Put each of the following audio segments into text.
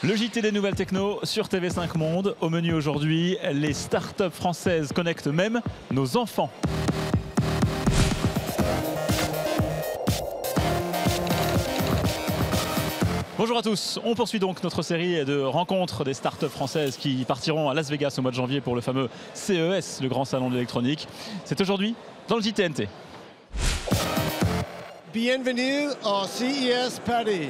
Le JT des nouvelles techno sur TV5 Monde. Au menu aujourd'hui, les startups françaises connectent même nos enfants. Bonjour à tous, on poursuit donc notre série de rencontres des startups françaises qui partiront à Las Vegas au mois de janvier pour le fameux CES, le grand salon de l'électronique. C'est aujourd'hui dans le JTNT. Bienvenue au CES Paris.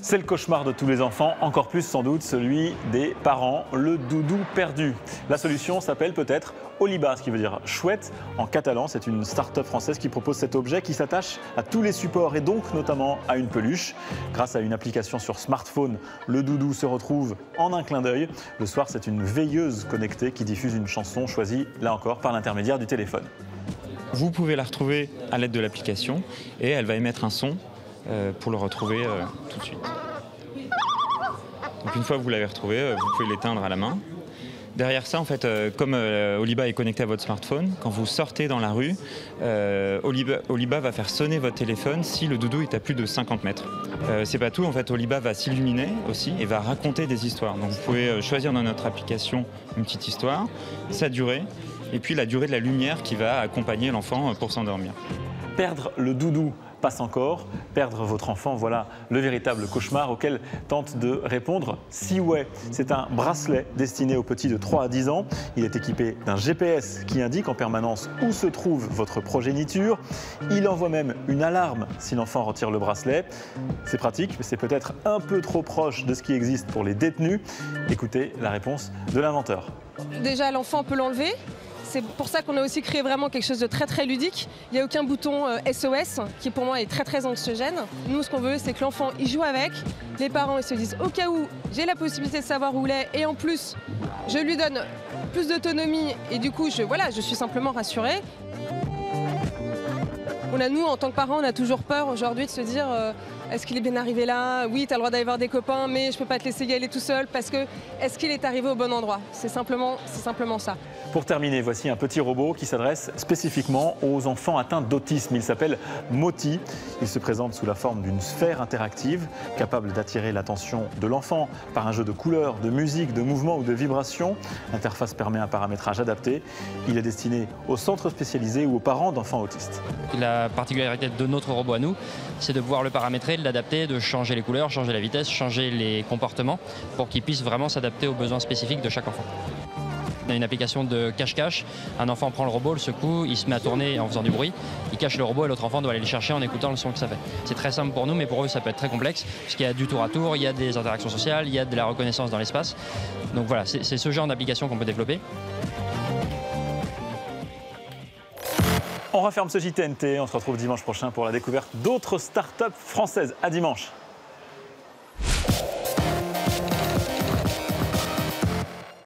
C'est le cauchemar de tous les enfants, encore plus sans doute celui des parents, le doudou perdu. La solution s'appelle peut-être Oliba, ce qui veut dire chouette en catalan. C'est une start-up française qui propose cet objet qui s'attache à tous les supports et donc notamment à une peluche. Grâce à une application sur smartphone, le doudou se retrouve en un clin d'œil. Le soir, c'est une veilleuse connectée qui diffuse une chanson choisie, là encore, par l'intermédiaire du téléphone. Vous pouvez la retrouver à l'aide de l'application et elle va émettre un son pour le retrouver tout de suite. Donc une fois que vous l'avez retrouvé, vous pouvez l'éteindre à la main. Derrière ça, en fait, comme Oliba est connecté à votre smartphone, quand vous sortez dans la rue, Oliba va faire sonner votre téléphone si le doudou est à plus de 50 mètres. C'est pas tout, en fait, Oliba va s'illuminer aussi et va raconter des histoires. Donc vous pouvez choisir dans notre application une petite histoire, sa durée, et puis la durée de la lumière qui va accompagner l'enfant pour s'endormir. Perdre le doudou passe encore, perdre votre enfant, voilà le véritable cauchemar auquel tente de répondre Seaway. C'est un bracelet destiné aux petits de 3 à 10 ans. Il est équipé d'un GPS qui indique en permanence où se trouve votre progéniture. Il envoie même une alarme si l'enfant retire le bracelet. C'est pratique, mais c'est peut-être un peu trop proche de ce qui existe pour les détenus. Écoutez la réponse de l'inventeur. Déjà, l'enfant peut l'enlever. C'est pour ça qu'on a aussi créé vraiment quelque chose de très ludique. Il n'y a aucun bouton SOS qui pour moi est très anxiogène. Nous, ce qu'on veut, c'est que l'enfant il joue avec. Les parents ils se disent au cas où j'ai la possibilité de savoir où il est et en plus je lui donne plus d'autonomie et du coup je suis simplement rassurée. Nous, en tant que parents, on a toujours peur aujourd'hui de se dire est-ce qu'il est bien arrivé là? Oui, tu as le droit d'aller voir des copains, mais je ne peux pas te laisser y aller tout seul parce que est-ce qu'il est arrivé au bon endroit? C'est simplement ça. Pour terminer, voici un petit robot qui s'adresse spécifiquement aux enfants atteints d'autisme. Il s'appelle Moti. Il se présente sous la forme d'une sphère interactive capable d'attirer l'attention de l'enfant par un jeu de couleurs, de musique, de mouvements ou de vibrations. L'interface permet un paramétrage adapté. Il est destiné aux centres spécialisés ou aux parents d'enfants autistes. La particularité de notre robot à nous, c'est de pouvoir le paramétrer, de l'adapter, de changer les couleurs, changer la vitesse, changer les comportements pour qu'il puisse vraiment s'adapter aux besoins spécifiques de chaque enfant. On a une application de cache-cache. Un enfant prend le robot, le secoue, il se met à tourner en faisant du bruit. Il cache le robot et l'autre enfant doit aller le chercher en écoutant le son que ça fait. C'est très simple pour nous, mais pour eux, ça peut être très complexe puisqu'il y a du tour à tour, il y a des interactions sociales, il y a de la reconnaissance dans l'espace. Donc voilà, c'est ce genre d'application qu'on peut développer. On referme ce JTNT. On se retrouve dimanche prochain pour la découverte d'autres startups françaises. À dimanche.